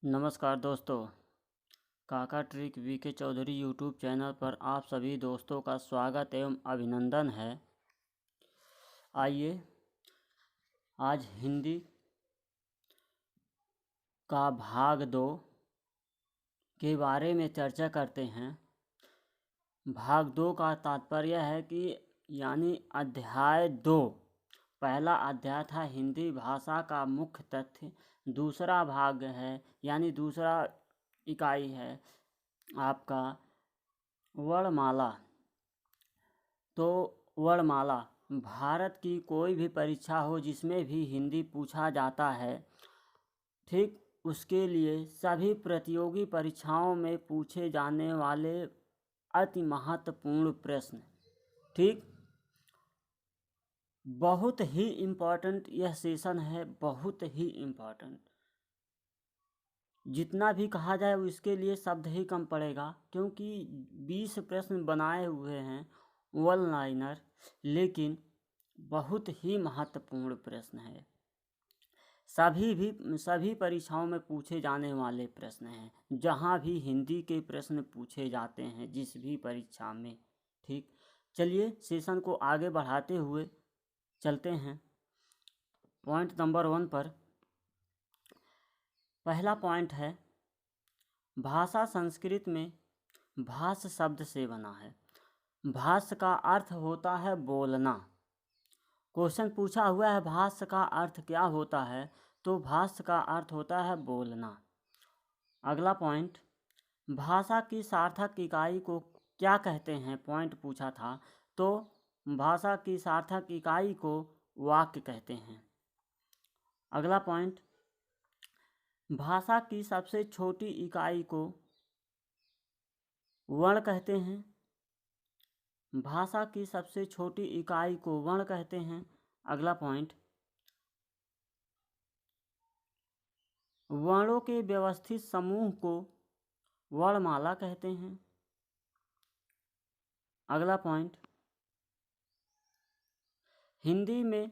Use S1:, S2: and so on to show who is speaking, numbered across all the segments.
S1: नमस्कार दोस्तों, काका trick VK Chaudhary YouTube channel पर आप सभी दोस्तों का स्वागत एवं अभिनंदन है। आइए आज हिंदी का भाग 2 के बारे में चर्चा करते हैं। भाग 2 का तात्पर्य है कि यानी अध्याय 2। पहला अध्याय था हिंदी भाषा का मुख्य तथ्य, दूसरा भाग है यानी दूसरा इकाई है आपका वर्णमाला। तो वर्णमाला भारत की कोई भी परीक्षा हो जिसमें भी हिंदी पूछा जाता है, ठीक, उसके लिए सभी प्रतियोगी परीक्षाओं में पूछे जाने वाले अति महत्वपूर्ण प्रश्न, ठीक, बहुत ही इम्पोर्टेंट यह सेशन है, बहुत ही इम्पोर्टेंट। जितना भी कहा जाए उसके लिए शब्द ही कम पड़ेगा, क्योंकि 20 प्रश्न बनाए हुए हैं वन लाइनर, लेकिन बहुत ही महत्वपूर्ण प्रश्न है। सभी परीक्षाओं में पूछे जाने वाले प्रश्न हैं, जहाँ भी हिंदी के प्रश्न पूछे जाते हैं जिस भी परीक्षा में, ठीक। चलिए सेशन को आगे बढ़ाते हुए चलते हैं पॉइंट नंबर 1 पर। पहला पॉइंट है, भाषा संस्कृत में भाष शब्द से बना है। भाष का अर्थ होता है बोलना। क्वेश्चन पूछा हुआ है भाष का अर्थ क्या होता है, तो भाष का अर्थ होता है बोलना। अगला पॉइंट, भाषा की सार्थक इकाई को क्या कहते हैं, पॉइंट पूछा था, तो भाषा की सार्थक इकाई को वाक्य कहते हैं। अगला पॉइंट, भाषा की सबसे छोटी इकाई को वर्ण कहते हैं। भाषा की सबसे छोटी इकाई को वर्ण कहते हैं। अगला पॉइंट, वर्णों के व्यवस्थित समूह को वर्णमाला कहते हैं। अगला पॉइंट, हिंदी में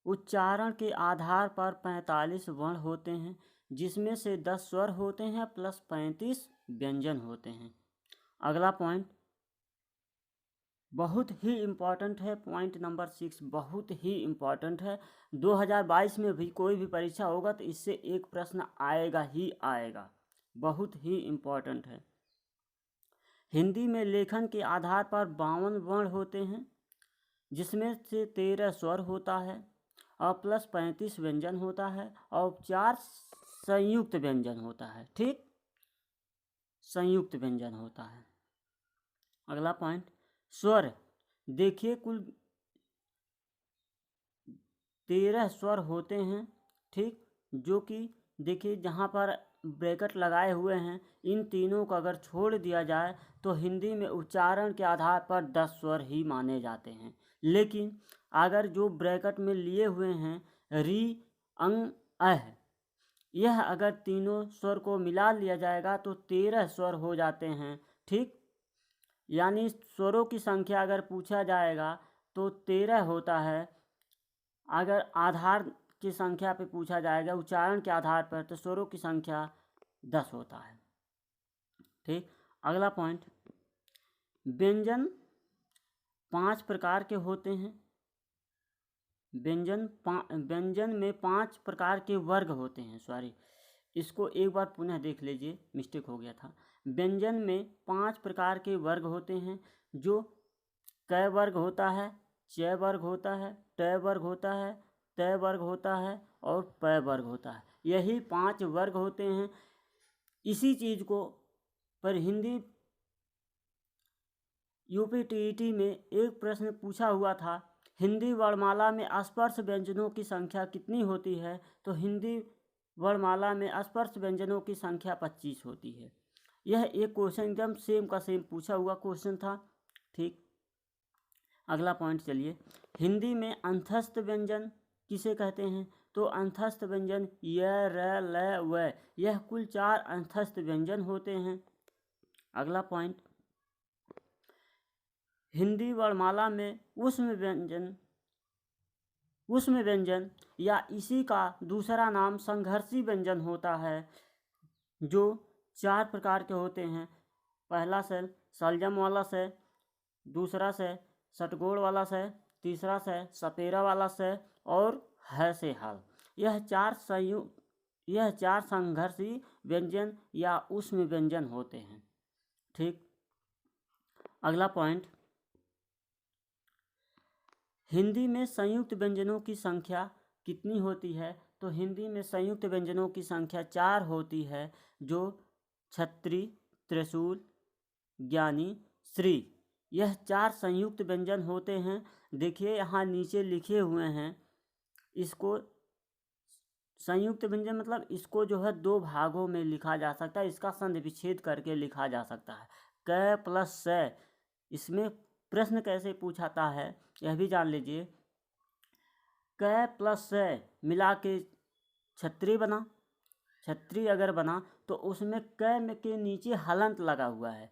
S1: उच्चारण के आधार पर 45 वर्ण होते हैं, जिसमें से 10 स्वर होते हैं प्लस 35 व्यंजन होते हैं। अगला पॉइंट बहुत ही इम्पॉर्टेंट है, पॉइंट नंबर 6 बहुत ही इम्पॉर्टेंट है। 2022 में भी कोई भी परीक्षा होगा तो इससे एक प्रश्न आएगा ही आएगा, बहुत ही इम्पॉर्टेंट है। हिंदी में लेखन के आधार पर 52 वर्ण होते हैं, जिसमें से 13 स्वर होता है और प्लस 35 व्यंजन होता है और 4 संयुक्त व्यंजन होता है, ठीक, संयुक्त व्यंजन होता है। अगला पॉइंट, स्वर, देखिए कुल 13 स्वर होते हैं, ठीक, जो कि देखिए जहाँ पर ब्रैकेट लगाए हुए हैं, इन तीनों को अगर छोड़ दिया जाए तो हिंदी में उच्चारण के आधार पर 10 स्वर ही माने जाते हैं। लेकिन अगर जो ब्रैकेट में लिए हुए हैं री, अंग, अह, यह अगर तीनों स्वर को मिला लिया जाएगा तो 13 स्वर हो जाते हैं, ठीक। यानी स्वरों की संख्या अगर पूछा जाएगा तो 13 होता है। अगर आधार की संख्या पे पूछा जाएगा उच्चारण के आधार पर तो स्वरों की संख्या 10 होता है, ठीक। अगला पॉइंट, व्यंजन 5 प्रकार के होते हैं। व्यंजन में 5 प्रकार के वर्ग होते हैं, सॉरी, इसको एक बार पुनः देख लीजिए, मिस्टेक हो गया था। व्यंजन में 5 प्रकार के वर्ग होते हैं, जो क वर्ग होता है, च वर्ग होता है, ट वर्ग होता है, त वर्ग होता है और प वर्ग होता है। यही 5 वर्ग होते हैं। इसी चीज़ को पर हिंदी यूपीटीईटी में एक प्रश्न पूछा हुआ था, हिंदी वर्णमाला में स्पर्श व्यंजनों की संख्या कितनी होती है, तो हिंदी वर्णमाला में स्पर्श व्यंजनों की संख्या 25 होती है। यह एक क्वेश्चन एकदम सेम का सेम पूछा हुआ क्वेश्चन था, ठीक। अगला पॉइंट चलिए, हिंदी में अंतस्थ व्यंजन किसे कहते हैं? तो अंतस्थ व्यंजन य, र, ल, व, यह कुल 4 अंतस्थ व्यंजन होते हैं। अगला पॉइंट, हिंदी वर्णमाला में ऊष्म व्यंजन या इसी का दूसरा नाम संघर्षी व्यंजन होता है, जो 4 प्रकार के होते हैं। पहला से सलजम वाला से, दूसरा से षटगोड़ वाला से, तीसरा से सपेरा वाला से और है से हल। यह 4 संघर्षी व्यंजन या ऊष्म व्यंजन होते हैं। ठीक। अगला पॉइंट, हिंदी में संयुक्त व्यंजनों की संख्या कितनी होती है? तो हिंदी में संयुक्त व्यंजनों की संख्या 4 होती है, जो छत्री, त्रिशूल, ज्ञानी, श्री, यह 4 संयुक्त व्यंजन होते हैं। देखिए यहाँ नीचे लिखे हुए हैं, इसको संयुक्त व्यंजन मतलब इसको जो है 2 भागों में लिखा जा सकता है, इसका संधि विच्छेद करके लिखा जा सकता है। क प्लस स, इसमें प्रश्न कैसे पूछाता है यह भी जान लीजिए। क प्लस स मिला के छत्री बना, छत्री अगर बना तो उसमें क में के नीचे हलंत लगा हुआ है,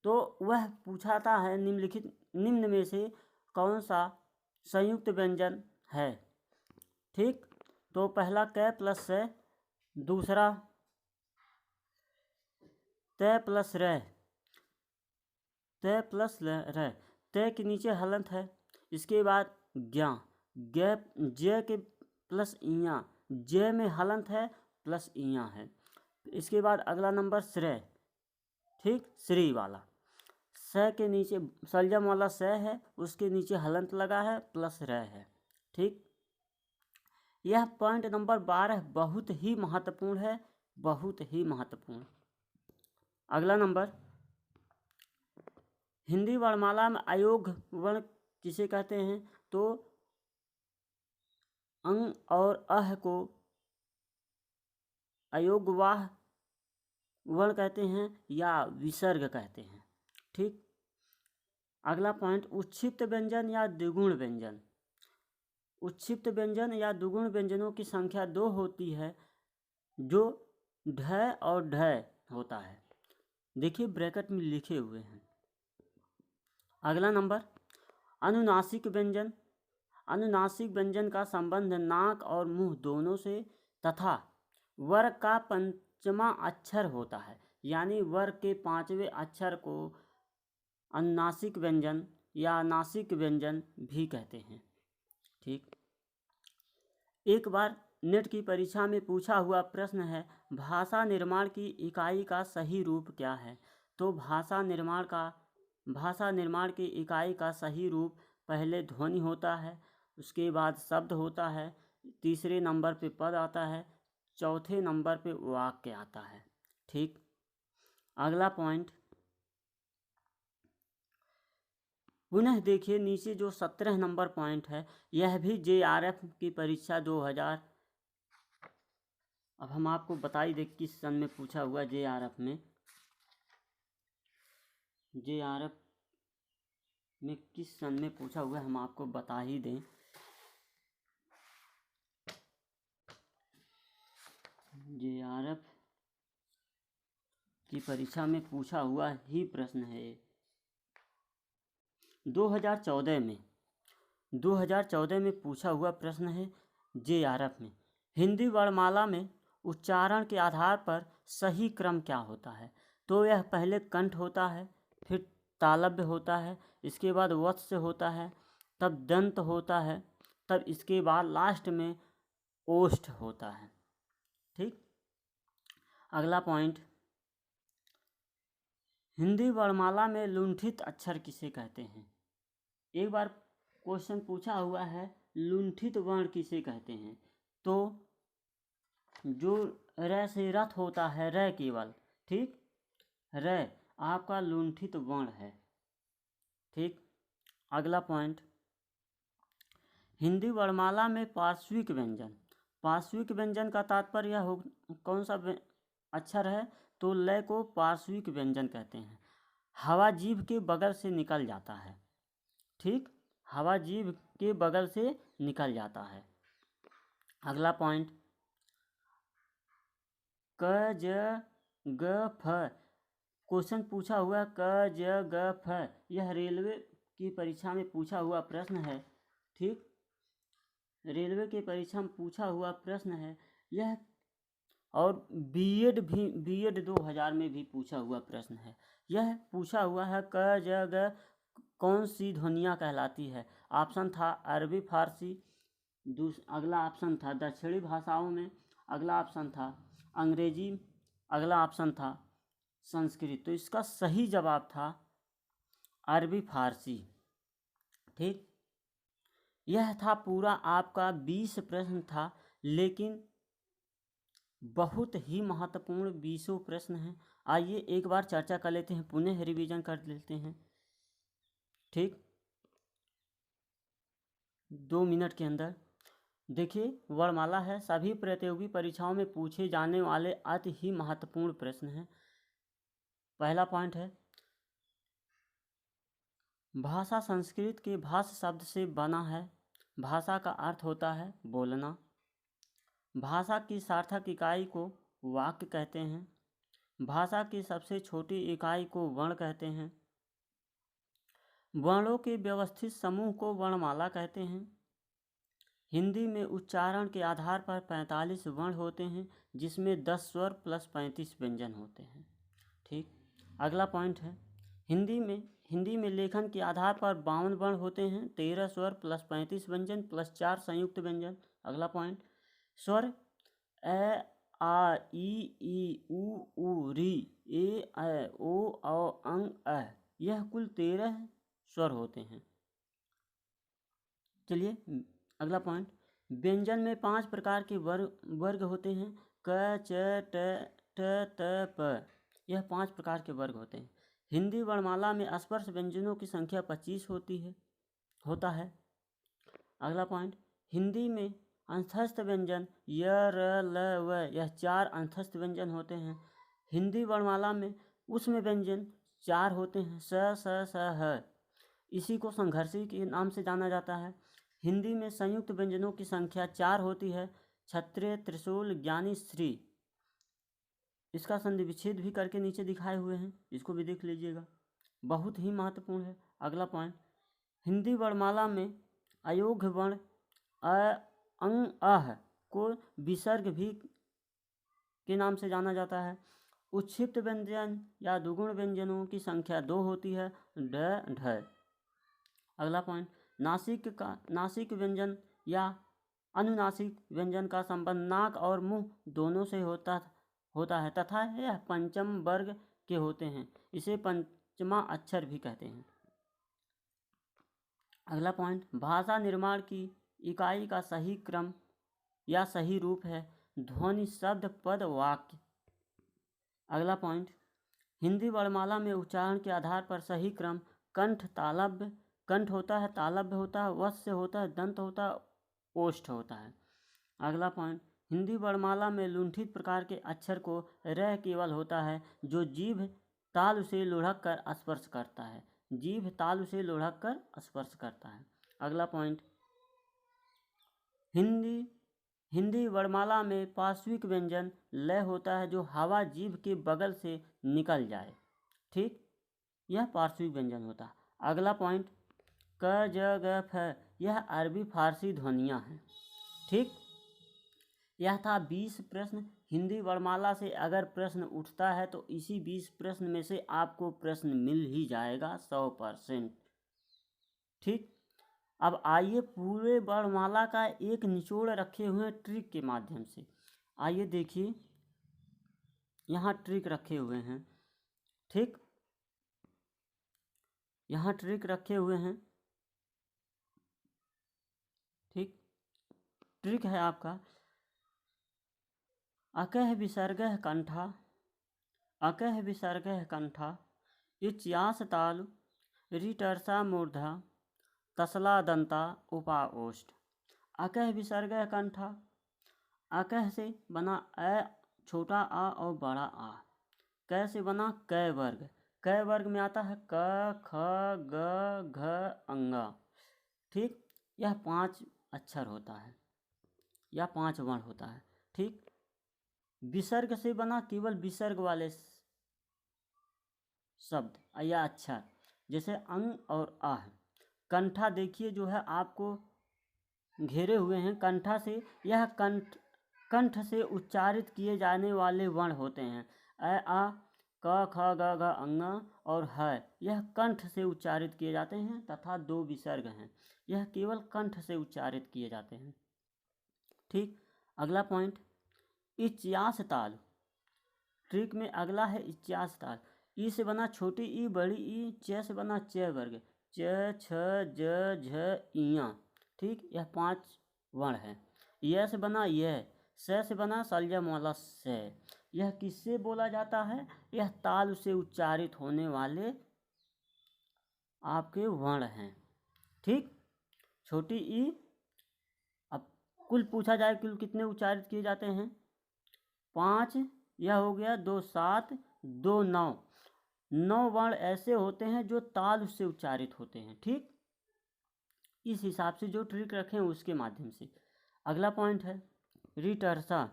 S1: तो वह पूछाता है निम्न में से कौन सा संयुक्त व्यंजन है। ठीक। तो पहला क प्लस स, दूसरा त प्लस र, त प्लस र, त के नीचे हलंत है। इसके बाद ज्ञा, ज के प्लस इया, ज में हलंत है प्लस इया है। इसके बाद अगला नंबर श्रेय, ठीक, श्री वाला, स के नीचे सलजम वाला स है, उसके नीचे हलंत लगा है प्लस र है। ठीक। यह पॉइंट नंबर 12 बहुत ही महत्वपूर्ण है, बहुत ही महत्वपूर्ण। अगला नंबर, हिंदी वर्णमाला में अयोग्य वर्ण किसे कहते हैं? तो अंग और अह को अयोग्यवाह वर्ण कहते हैं या विसर्ग कहते हैं। ठीक। अगला पॉइंट, उच्छिप्त व्यंजन या द्विगुण व्यंजन। उच्छिप्त व्यंजन या द्विगुण व्यंजनों की संख्या 2 होती है, जो ढ और ढ होता है। देखिए ब्रैकेट में लिखे हुए हैं। अगला नंबर, अनुनासिक व्यंजन। अनुनासिक व्यंजन का संबंध नाक और मुंह दोनों से तथा वर्ग का पंचमा अक्षर होता है, यानी वर्ग के 5वें अक्षर को अनुनासिक व्यंजन या नासिक व्यंजन भी कहते हैं। ठीक। एक बार नेट की परीक्षा में पूछा हुआ प्रश्न है, भाषा निर्माण की इकाई का सही रूप क्या है? तो भाषा निर्माण की इकाई का सही रूप पहले ध्वनि होता है, उसके बाद शब्द होता है, तीसरे नंबर पे पद आता है, चौथे नंबर पे वाक्य आता है। ठीक। अगला पॉइंट, पुनः देखिए नीचे जो 17 नंबर पॉइंट है, यह भी JRF की परीक्षा 2000, अब हम आपको बता ही दें किस सन में पूछा हुआ JRF में किस सन में पूछा हुआ हम आपको बता ही दें। JRF की परीक्षा में पूछा हुआ ही प्रश्न है। 2014 में पूछा हुआ प्रश्न है JRF में, हिंदी वर्णमाला में उच्चारण के आधार पर सही क्रम क्या होता है? तो यह पहले कंठ होता है, फिर तालव्य होता है, इसके बाद वत्स होता है, तब दंत होता है, तब इसके बाद लास्ट में ओष्ठ होता है। ठीक। अगला पॉइंट, हिंदी वर्णमाला में लुंठित अक्षर किसे कहते हैं? एक बार क्वेश्चन पूछा हुआ है, लुंठित वर्ण किसे कहते हैं? तो जो र से रथ होता है, र केवल, ठीक, र आपका लुंठित वर्ण है। ठीक। अगला पॉइंट, हिंदी वर्णमाला में पार्श्विक व्यंजन। पार्श्विक व्यंजन का तात्पर्य यह कौन सा अक्षर है? तो लय को पार्श्विक व्यंजन कहते हैं। हवा जीभ के बगल से निकल जाता है। ठीक। हवा जीभ के बगल से निकल जाता है। अगला पॉइंट, क ज ग फ, क्वेश्चन पूछा हुआ क ज ग फ, यह रेलवे की परीक्षा में पूछा हुआ प्रश्न है। ठीक, रेलवे की परीक्षा में पूछा हुआ प्रश्न है यह, और बीएड 2000 में भी पूछा हुआ प्रश्न है। यह पूछा हुआ है क ज ग कौन सी ध्वनियाँ कहलाती है। ऑप्शन था अरबी फारसी, अगला ऑप्शन था दक्षिणी भाषाओं में, अगला ऑप्शन था अंग्रेजी, अगला ऑप्शन था संस्कृत। तो इसका सही जवाब था अरबी फारसी। ठीक, यह था पूरा आपका 20 प्रश्न था, लेकिन बहुत ही महत्वपूर्ण 20 प्रश्न हैं। आइए एक बार चर्चा कर लेते हैं, पुनः रिवीजन कर लेते हैं। ठीक, 2 मिनट के अंदर देखिए, वर्णमाला है, सभी प्रतियोगी परीक्षाओं में पूछे जाने वाले अति ही महत्वपूर्ण प्रश्न हैं। पहला पॉइंट है, भाषा संस्कृत के भाष शब्द से बना है। भाषा का अर्थ होता है बोलना। भाषा की सार्थक इकाई को वाक्य कहते हैं। भाषा की सबसे छोटी इकाई को वर्ण कहते हैं। वर्णों के व्यवस्थित समूह को वर्णमाला कहते हैं। हिंदी में उच्चारण के आधार पर 45 वर्ण होते हैं, जिसमें 10 स्वर प्लस 35 व्यंजन होते हैं। ठीक, अगला पॉइंट है, हिंदी में लेखन के आधार पर 52 वर्ण होते हैं, 13 स्वर प्लस 35 व्यंजन प्लस 4 संयुक्त व्यंजन। अगला पॉइंट, स्वर ए आ ई उ री ए ऐ ओ औ अंग अ, यह कुल 13 स्वर होते हैं। चलिए अगला पॉइंट, व्यंजन में 5 प्रकार के वर्ग होते हैं। क च ट त प, यह 5 प्रकार के वर्ग होते हैं। हिंदी वर्णमाला में स्पर्श व्यंजनों की संख्या 25 होता है। अगला पॉइंट, हिंदी में अंतस्थ व्यंजन य र ल व, यह 4 अंतस्थ व्यंजन होते हैं। हिंदी वर्णमाला में उसमें व्यंजन 4 होते हैं, स ह, इसी को संघर्षी के नाम से जाना जाता है। हिंदी में संयुक्त व्यंजनों की संख्या 4 होती है, क्षत्रिय, त्रिशूल, ज्ञानी, श्री। इसका संधि विच्छेद भी करके नीचे दिखाए हुए हैं, इसको भी देख लीजिएगा, बहुत ही महत्वपूर्ण है। अगला पॉइंट, हिंदी वर्णमाला में अयोग्य वर्ण अ अंग अह को विसर्ग भी के नाम से जाना जाता है। उच्छिप्त व्यंजन या दुगुण व्यंजनों की संख्या 2 होती है, ढ ढ। अगला पॉइंट, नासिक व्यंजन या अनुनासिक व्यंजन का संबंध नाक और मुंह दोनों से होता है तथा यह पंचम वर्ग के होते हैं, इसे पंचमा अक्षर भी कहते हैं। अगला पॉइंट, भाषा निर्माण की इकाई का सही क्रम या सही रूप है ध्वनि, शब्द, पद, वाक्य। अगला पॉइंट, हिंदी वर्णमाला में उच्चारण के आधार पर सही क्रम कंठ, तालव्य, कंठ होता है, तालव्य होता है, वस्य होता है, दंत होता है, ओष्ठ होता है। अगला पॉइंट, हिंदी वर्णमाला में लुंठित प्रकार के अक्षर को रह केवल होता है, जो जीभ तालु से लुढ़क कर स्पर्श करता है, जीभ तालु से लुढ़क कर स्पर्श करता है। अगला पॉइंट, हिंदी वर्णमाला में पार्श्विक व्यंजन लय होता है, जो हवा जीभ के बगल से निकल जाए। ठीक, यह पार्श्विक व्यंजन होता है। अगला पॉइंट, क ज ग फ, यह अरबी फारसी ध्वनियाँ हैं। ठीक, यह था 20 प्रश्न। हिंदी वर्णमाला से अगर प्रश्न उठता है तो इसी 20 प्रश्न में से आपको प्रश्न मिल ही जाएगा 100%। ठीक, अब आइए पूरे वर्णमाला का एक निचोड़ रखे हुए ट्रिक के माध्यम से, आइए देखिए, यहाँ ट्रिक रखे हुए हैं। ठीक, यहाँ ट्रिक रखे हुए हैं। ठीक, ट्रिक है आपका अकह विसर्गः कंठा, अकह विसर्गः कंठा, इच्यास तालु, रिटर्सा मूर्धा, तसला दंता उपा ओष्ठ। अकह विसर्गः कंठा, अकह से बना अ, छोटा आ और बड़ा आ। क से बना क वर्ग, क वर्ग में आता है क ख ग घ अंगा। ठीक। यह 5 अक्षर होता है या 5 वर्ण होता है। ठीक। विसर्ग से बना केवल विसर्ग वाले शब्द या अक्षर, जैसे अंग और आह। कंठा देखिए जो है आपको घेरे हुए हैं कंठा से, यह कंठ से उच्चारित किए जाने वाले वर्ण होते हैं। अ आ क ख ग घ अंग और ह यह कंठ से उच्चारित किए जाते हैं तथा 2 विसर्ग हैं, यह केवल कंठ से उच्चारित किए जाते हैं। ठीक। अगला पॉइंट, इच्यास ताल। ट्रिक में अगला है इच्यास ताल। ई से बना छोटी ई बड़ी ई, च से बना च वर्ग, च छ ज झ इया। ठीक। यह 5 वर्ण है। यह से बना यह, से बना सलजा मोला से। यह किससे बोला जाता है? यह ताल से उच्चारित होने वाले आपके वर्ण हैं। ठीक। छोटी ई, अब कुल पूछा जाए कुल कितने उच्चारित किए जाते हैं? 5। यह हो गया 2 7 2 9। 9 वर्ण ऐसे होते हैं जो ताल से उच्चारित होते हैं। ठीक। इस हिसाब से जो ट्रिक रखें उसके माध्यम से। अगला पॉइंट है रिटर्सा।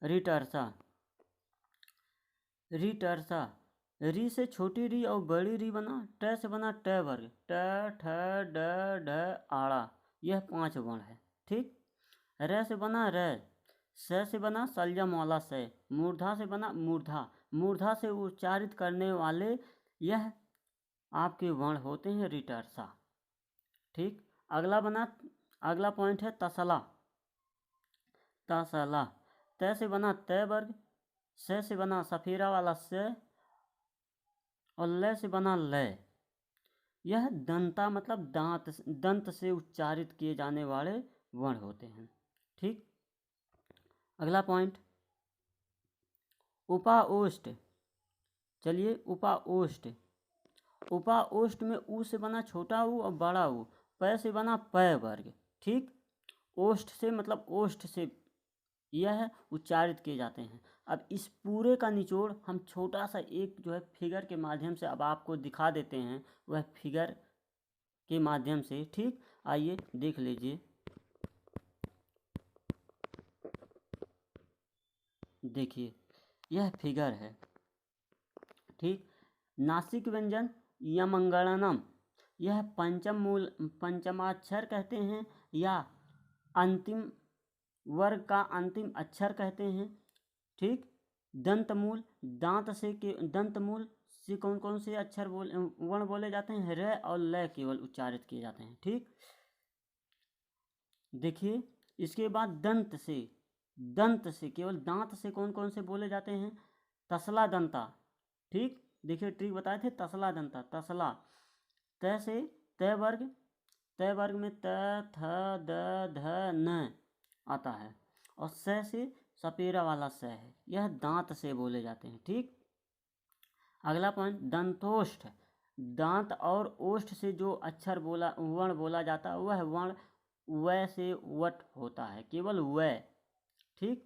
S1: रिटर्सा रिटर्सा री से छोटी री और बड़ी री बना, ट से बना ट वर्ग, ट ठ ड ढ आड़ा। यह 5 वर्ण है। ठीक। र से बना र, से बना सलजा मौला से, मूर्धा से बना मूर्धा। मूर्धा से उच्चारित करने वाले यह आपके वर्ण होते हैं रिटर्सा। ठीक। अगला पॉइंट है तसला। तसला त से बना त वर्ग, से बना सफेरा वाला से और ल से बना ल। यह दंता मतलब दंत से उच्चारित किए जाने वाले वर्ण होते हैं। ठीक। अगला पॉइंट उपाओष्ट। चलिए उपाओष्ट। उपाओष्ट में ऊ से बना छोटा ऊ और बड़ा ऊ, प से बना प वर्ग। ठीक। ओष्ठ से मतलब ओष्ठ से यह उच्चारित किए जाते हैं। अब इस पूरे का निचोड़ हम छोटा सा एक जो है फिगर के माध्यम से अब आपको दिखा देते हैं, वह फिगर के माध्यम से। ठीक। आइए देख लीजिए। देखिए यह फिगर है। ठीक। नासिक व्यंजन यमंगलनम, यह पंचमाक्षर कहते हैं या अंतिम वर्ग का अंतिम अक्षर कहते हैं। ठीक। दंतमूल, दंतमूल से कौन कौन से अक्षर वर्ण बोले जाते हैं? र और ल केवल उच्चारित किए जाते हैं। ठीक। देखिए इसके बाद दंत से केवल दांत से कौन कौन से बोले जाते हैं? तसला दंता। ठीक। देखिए ट्रिक बताए थे तसला दंता। तसला त से त वर्ग में त थ द ध न आता है और से सपेरा वाला स है, यह दांत से बोले जाते हैं। ठीक। अगला पॉइंट दंतोष्ठ। दांत और ओष्ठ से जो अक्षर वर्ण बोला जाता है वह वर्ण व से वट होता है, केवल व। ठीक।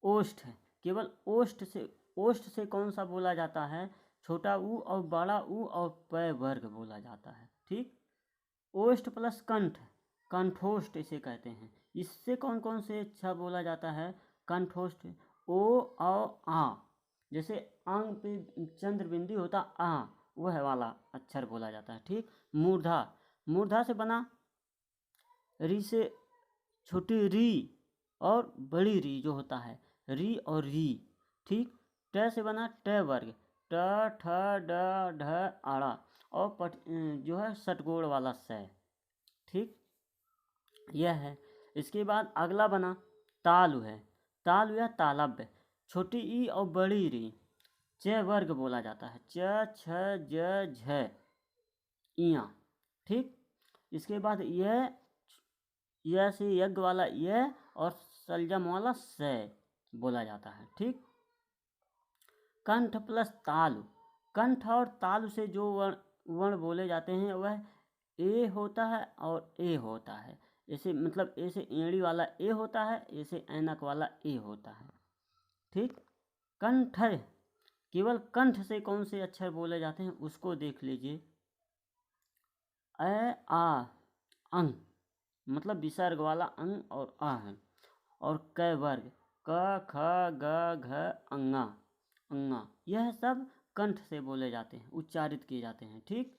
S1: ओष्ठ केवल ओष्ठ से कौन सा बोला जाता है? छोटा ऊ और बड़ा ऊ और प वर्ग बोला जाता है। ठीक। ओष्ठ प्लस कंठ, कंठोष्ठ इसे कहते हैं। इससे कौन कौन से अच्छा बोला जाता है? कंठोष्ठ ओ और आ, जैसे अंग पे चंद्र बिंदी होता आ, वह वाला अक्षर बोला जाता है। ठीक। मूर्धा से बना री से छोटी री और बड़ी री जो होता है री और री। ठीक। ट से बना ट वर्ग, ट ठ ड ढ आड़ा और जो है षटगोड़ वाला स। ठीक। यह है। इसके बाद अगला बना तालु है। तालु या तालव्य, छोटी ई और बड़ी री, च वर्ग बोला जाता है, च छ ज झ इया। ठीक। इसके बाद यह से यज्ञ वाला यह और सलजम वाला से बोला जाता है। ठीक। कंठ प्लस तालु, कंठ और तालु से जो वर्ण बोले जाते हैं वह ए होता है और ए होता है। ऐसे मतलब ए से एड़ी वाला ए होता है, ए से ऐनक वाला ए होता है। ठीक। कंठ, केवल कंठ से कौन से अक्षर बोले जाते हैं उसको देख लीजिए। अ आ अंग मतलब विसर्ग वाला अंग और आ है। और क वर्ग क ख ग घ अंगा अंगा, यह सब कंठ से बोले जाते हैं, उच्चारित किए जाते हैं। ठीक,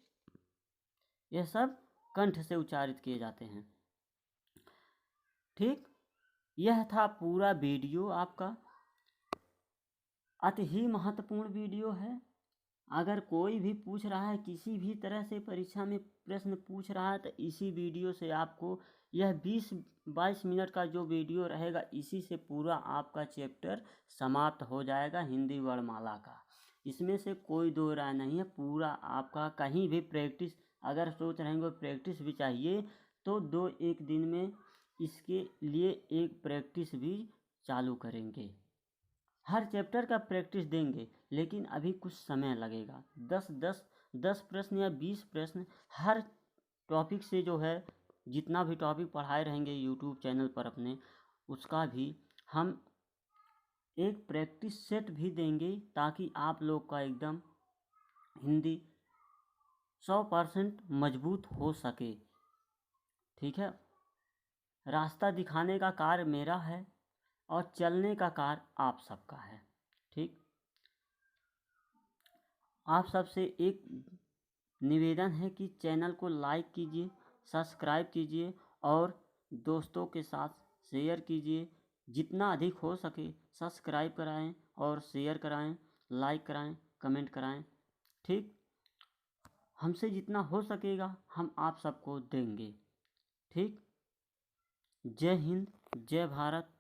S1: यह सब कंठ से उच्चारित किए जाते हैं। ठीक, यह था पूरा वीडियो आपका। अति ही महत्वपूर्ण वीडियो है। अगर कोई भी पूछ रहा है, किसी भी तरह से परीक्षा में प्रश्न पूछ रहा है, तो इसी वीडियो से आपको यह 20-22 मिनट का जो वीडियो रहेगा, इसी से पूरा आपका चैप्टर समाप्त हो जाएगा हिंदी वर्णमाला का। इसमें से कोई दो राय नहीं है। पूरा आपका कहीं भी प्रैक्टिस, अगर सोच रहे हैं प्रैक्टिस भी चाहिए, तो 2-1 दिन में इसके लिए एक प्रैक्टिस भी चालू करेंगे। हर चैप्टर का प्रैक्टिस देंगे, लेकिन अभी कुछ समय लगेगा। 10 प्रश्न या 20 प्रश्न हर टॉपिक से जो है, जितना भी टॉपिक पढ़ाए रहेंगे यूट्यूब चैनल पर अपने, उसका भी हम एक प्रैक्टिस सेट भी देंगे, ताकि आप लोग का एकदम हिंदी 100% मजबूत हो सके। ठीक है, रास्ता दिखाने का कार्य मेरा है और चलने का कार्य आप सबका है। ठीक, आप सबसे एक निवेदन है कि चैनल को लाइक कीजिए, सब्सक्राइब कीजिए और दोस्तों के साथ शेयर कीजिए। जितना अधिक हो सके सब्सक्राइब कराएं और शेयर कराएं, लाइक कराएं, कमेंट कराएं। ठीक, हमसे जितना हो सकेगा हम आप सबको देंगे। ठीक, जय हिंद, जय भारत।